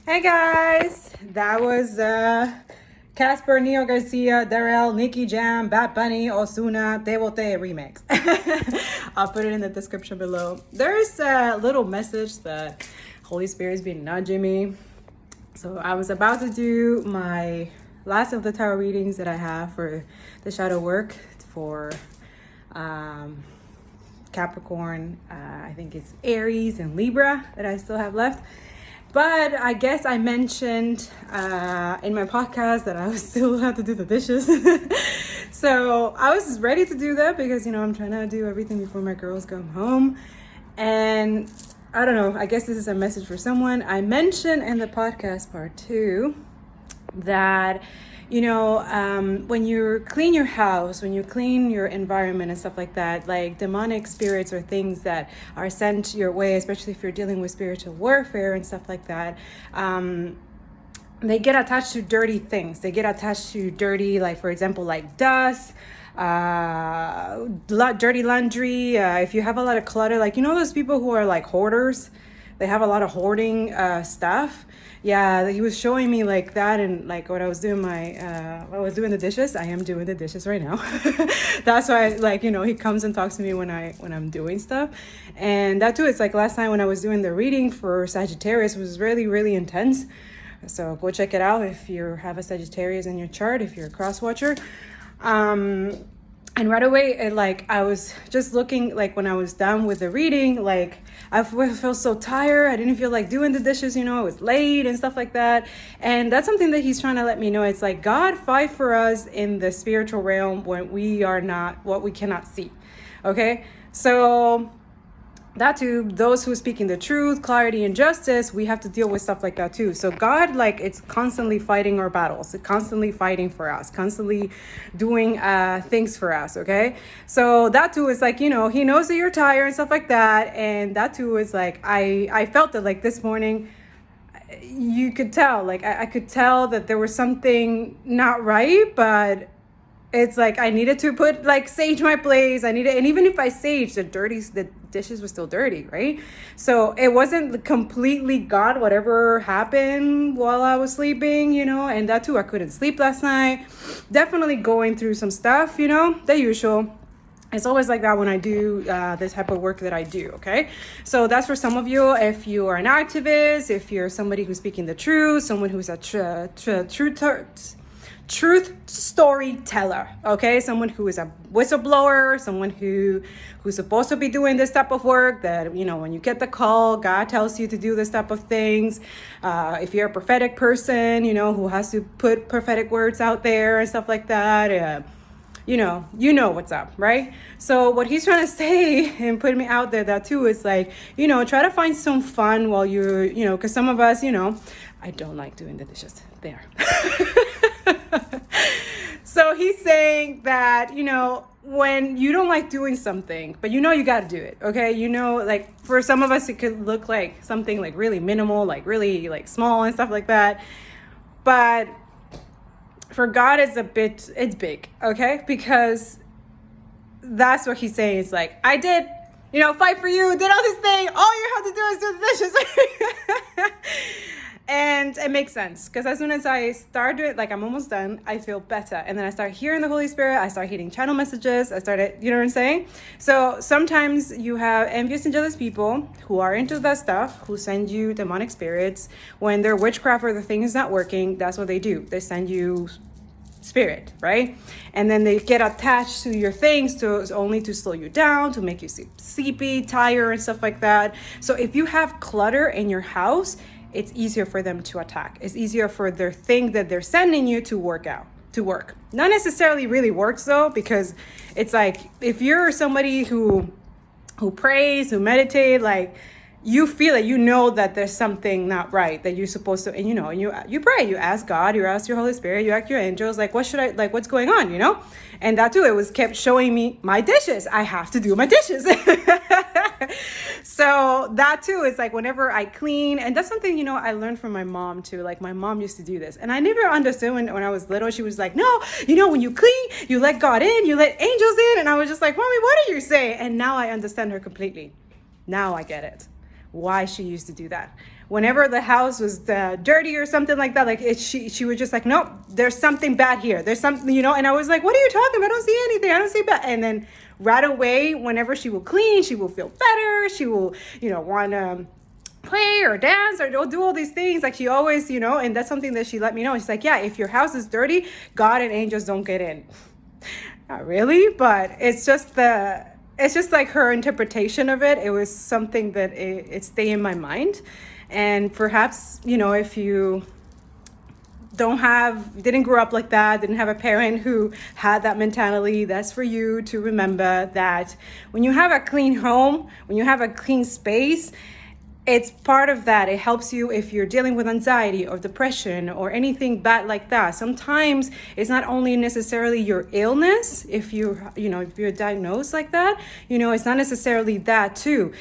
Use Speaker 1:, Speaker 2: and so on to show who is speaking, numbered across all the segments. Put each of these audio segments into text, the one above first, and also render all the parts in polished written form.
Speaker 1: Hey guys, that was Casper, Neo Garcia, Darrell, Nicky Jam, Bad Bunny, Ozuna, Te Bote remix. I'll put it in the description below. There's a little message that Holy Spirit's been nudging me. So I was about to do my last of the tarot readings that I have for the shadow work for Capricorn. I think it's Aries and Libra that I still have left. But I guess I mentioned in my podcast that I still have to do the dishes. So I was ready to do that because, I'm trying to do everything before my girls come home. And I don't know, I guess this is a message for someone. I mentioned in the podcast part 2 that, when you clean your house, when you clean your environment and stuff like that, like demonic spirits or things that are sent your way, especially if you're dealing with spiritual warfare and stuff like that, they get attached to dirty things. They get attached to dirty, like, for example, like dust, dirty laundry. If you have a lot of clutter, like, those people who are like hoarders, they have a lot of hoarding stuff. Yeah, he was showing me like that, and like when I was doing the dishes. I am doing the dishes right now. That's why, he comes and talks to me when I'm doing stuff. And that too, it's like last time when I was doing the reading for Sagittarius, was really, really intense. So go check it out if you have a Sagittarius in your chart, if you're a cross watcher. And right away, I was just looking, like when I was done with the reading, like I felt so tired. I didn't feel like doing the dishes, it was late and stuff like that. And that's something that he's trying to let me know. It's like God fight for us in the spiritual realm when we are not, what we cannot see. Okay, so that too, those who are speaking the truth, clarity, and justice, we have to deal with stuff like that too. So God, it's constantly fighting our battles, constantly fighting for us, constantly doing things for us, okay? So that too is he knows that you're tired and stuff like that. And that too is I felt that this morning, you could tell, I could tell that there was something not right, but it's I needed to put sage my place. And even if I saged, the dishes were still dirty, right? So it wasn't completely God, whatever happened while I was sleeping, and that too, I couldn't sleep last night. Definitely going through some stuff, the usual. It's always like that when I do this type of work that I do, okay? So that's for some of you. If you are an activist, if you're somebody who's speaking the truth, someone who's a truth storyteller, okay? Someone who is a whistleblower, someone who's supposed to be doing this type of work, that when you get the call, God tells you to do this type of things. If you're a prophetic person, who has to put prophetic words out there and stuff like that, you know what's up, right? So what he's trying to say and put me out there, that too, is try to find some fun while you're, because some of us, I don't like doing the dishes there. So he's saying that, when you don't like doing something, but you got to do it, okay? For some of us, it could look like something really minimal, really small and stuff like that. But for God, it's big, okay? Because that's what he's saying. It's I did, fight for you, did all this thing. All you have to do is do the dishes. And it makes sense, because as soon as I start it, I'm almost done, I feel better. And then I start hearing the Holy Spirit. I start hitting channel messages. I started, you know what I'm saying? So sometimes you have envious and jealous people who are into that stuff, who send you demonic spirits. When their witchcraft or the thing is not working, that's what they do. They send you spirit, right? And then they get attached to your things only to slow you down, to make you sleepy, tired, and stuff like that. So if you have clutter in your house, it's easier for them to attack. It's easier for their thing that they're sending you to work. Not necessarily really works though, because it's if you're somebody who prays, who meditate, you feel it, you know that there's something not right, that you're supposed to, and you pray, you ask God, you ask your Holy Spirit, you ask your angels, like, what's going on, And that too, it was kept showing me my dishes. I have to do my dishes. So that too is like whenever I clean, and that's something, I learned from my mom too. Like my mom used to do this, and I never understood when I was little. She was like, no, when you clean, you let God in, you let angels in. And I was just like, Mommy, what are you saying? And now I understand her completely. Now I get it. Why she used to do that. Whenever the house was dirty or something like that, she was just like, nope, there's something bad here. There's something, and I was like, what are you talking about? I don't see anything. I don't see bad. And then right away, whenever she will clean, she will feel better. She will, want to play or dance or do all these things. Like she always, and that's something that she let me know. She's like, yeah, if your house is dirty, God and angels don't get in. Not really, but it's just like her interpretation of it. It was something that it stayed in my mind. And perhaps, if you didn't grow up like that, didn't have a parent who had that mentality, that's for you to remember that when you have a clean home, when you have a clean space, it's part of that. It helps you if you're dealing with anxiety or depression or anything bad like that. Sometimes it's not only necessarily your illness. If you're diagnosed like that, it's not necessarily that too.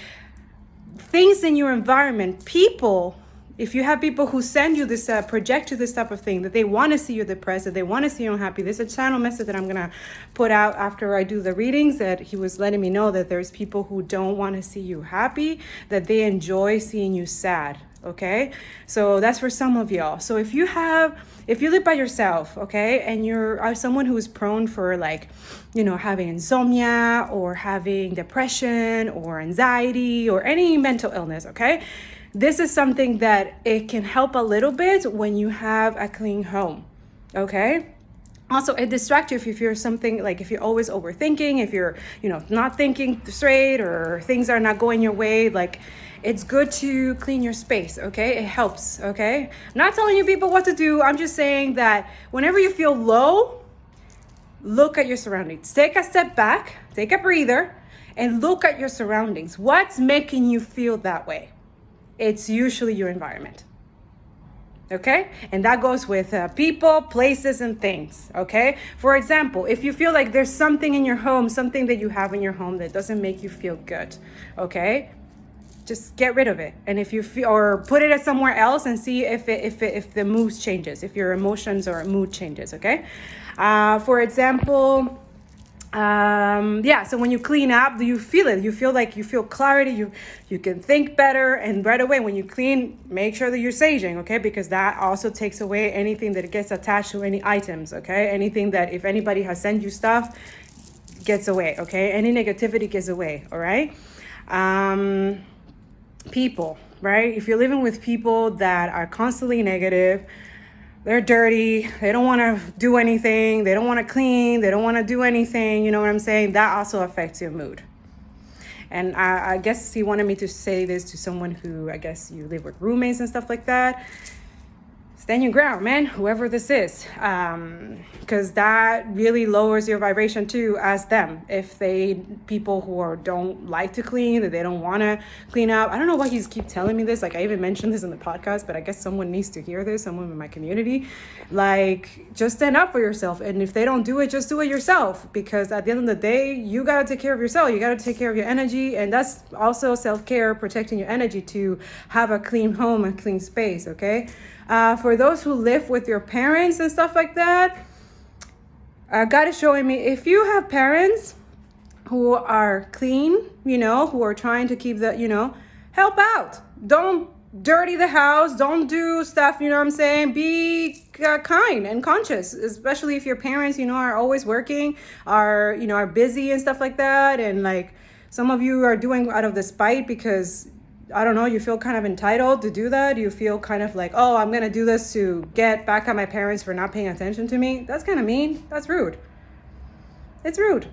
Speaker 1: Things in your environment, people, if you have people who send you this, project you this type of thing, that they want to see you depressed, that they want to see you unhappy. There's a channel message that I'm going to put out after I do the readings, that he was letting me know that there's people who don't want to see you happy, that they enjoy seeing you sad. Okay, so that's for some of y'all. So if you live by yourself, okay, and you're someone who is prone for having insomnia or having depression or anxiety or any mental illness, okay, this is something that it can help a little bit when you have a clean home, okay? Also, it distracts you if you're something like if you're always overthinking, if you're, not thinking straight or things are not going your way, it's good to clean your space, okay? It helps, okay? I'm not telling you people what to do. I'm just saying that whenever you feel low, look at your surroundings. Take a step back, take a breather, and look at your surroundings. What's making you feel that way? It's usually your environment. Okay? And that goes with people, places, and things. Okay? For example, if you feel like there's something in your home, something that you have in your home that doesn't make you feel good, okay? Just get rid of it. And if you feel, or put it somewhere else and see if the mood changes, if your emotions or mood changes, okay? For example, so when you clean up, do you feel it? You feel clarity, you can think better, and right away when you clean, make sure that you're saging, okay? Because that also takes away anything that gets attached to any items, okay? Anything that if anybody has sent you stuff, gets away, okay? Any negativity gets away, all right? People, right? If you're living with people that are constantly negative, they're dirty, they don't want to do anything, they don't want to clean, they don't want to do anything, you know what I'm saying? That also affects your mood. And I guess he wanted me to say this to someone who, I guess you live with roommates and stuff like that. Stand your ground, man, whoever this is. Because that really lowers your vibration too as them. If people who don't like to clean, that they don't want to clean up. I don't know why he's keep telling me this. I even mentioned this in the podcast, but I guess someone needs to hear this, someone in my community. Just stand up for yourself. And if they don't do it, just do it yourself. Because at the end of the day, you got to take care of yourself. You got to take care of your energy. And that's also self-care, protecting your energy to have a clean home, a clean space, okay? For those who live with your parents and stuff like that, God is showing me, if you have parents who are clean, who are trying to keep help out. Don't dirty the house. Don't do stuff, you know what I'm saying? Be kind and conscious, especially if your parents, are always working, are busy and stuff like that. And some of you are doing out of the spite because I don't know, you feel kind of entitled to do that. You feel kind of like, oh, I'm going to do this to get back at my parents for not paying attention to me. That's kind of mean. That's rude. It's rude.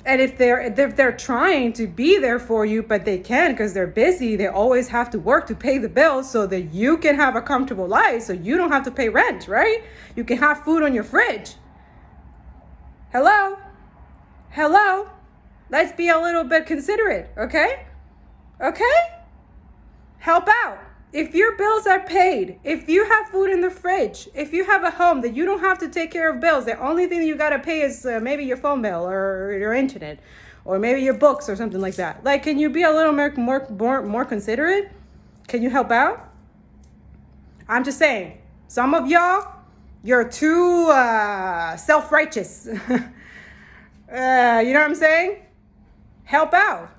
Speaker 1: And if they're trying to be there for you, but they can't because they're busy, they always have to work to pay the bills so that you can have a comfortable life, so you don't have to pay rent, right? You can have food on your fridge. Hello? Let's be a little bit considerate, okay? Okay? help out. If your bills are paid, if you have food in the fridge, if you have a home that you don't have to take care of bills, the only thing you got to pay is maybe your phone bill or your internet or maybe your books or something like that. Like, can you be a little more considerate? Can you help out? I'm just saying, some of y'all, you're too self-righteous. You know what I'm saying? Help out.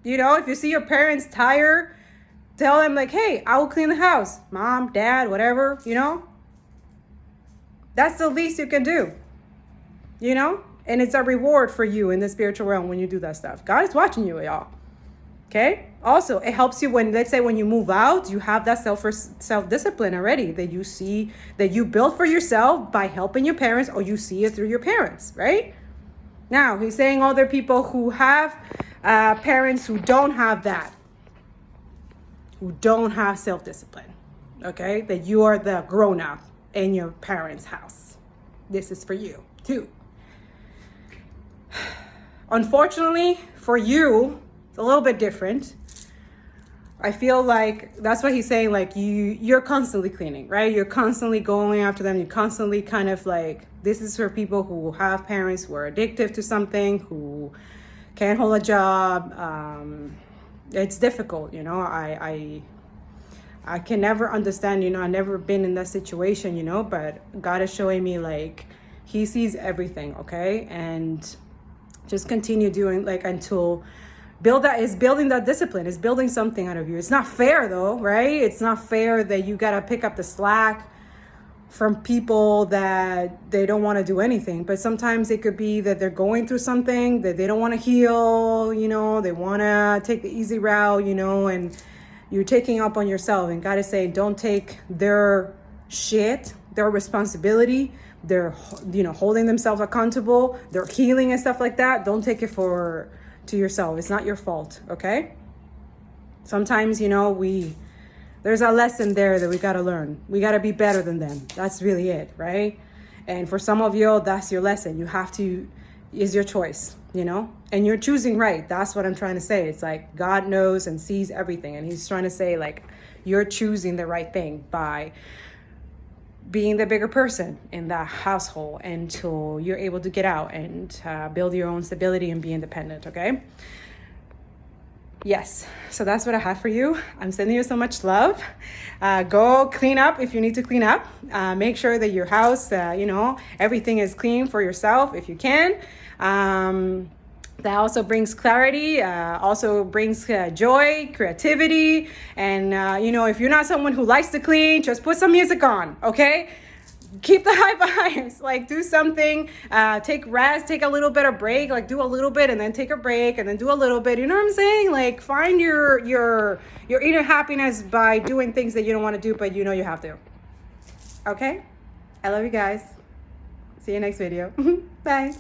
Speaker 1: You know, if you see your parents tired, tell them like, hey, I will clean the house. Mom, dad, whatever, you know. That's the least you can do, you know. And it's a reward for you in the spiritual realm when you do that stuff. God is watching you, y'all. Okay. Also, it helps you when, let's say, when you move out, you have that self-discipline already that you see, that you built for yourself by helping your parents, or you see it through your parents, right? Now, he's saying other people who have parents who don't have that, who don't have self-discipline, okay? That you are the grown-up in your parents' house. This is for you, too. Unfortunately, for you, it's a little bit different. I feel like that's what he's saying, like you're constantly cleaning, right? You're constantly going after them. You constantly kind of like, this is for people who have parents who are addictive to something, who can't hold a job. It's difficult, you know. I can never understand, you know. I've never been in that situation, you know, but God is showing me like he sees everything, okay? And just continue doing like until building that discipline, is building something out of you. It's not fair though, right? It's not fair that you gotta pick up the slack from people that they don't want to do anything. But sometimes it could be that they're going through something that they don't want to heal, you know, they want to take the easy route, you know, and you're taking up on yourself. And God is saying, don't take their shit, their responsibility, they're, you know, holding themselves accountable, their healing and stuff like that. Don't take it to yourself. It's not your fault, okay? Sometimes, you know, there's a lesson there that we got to learn. We got to be better than them. That's really it, right? And for some of you, that's your lesson. You have to, is your choice, you know? And you're choosing right. That's what I'm trying to say. It's like God knows and sees everything. And he's trying to say like, you're choosing the right thing by being the bigger person in that household until you're able to get out and build your own stability and be independent, okay? Yes, so that's what I have for you. I'm sending you so much love. Go clean up if you need to clean up. Make sure that your house, you know, everything is clean for yourself if you can. That also brings clarity, also brings joy, creativity. And, you know, if you're not someone who likes to clean, just put some music on, okay? Keep the high vibes, like do something, take rest, take a little bit of break, like do a little bit and then take a break and then do a little bit. You know what I'm saying? Like find your inner happiness by doing things that you don't want to do, but you know you have to. Okay? I love you guys. See you next video. Bye.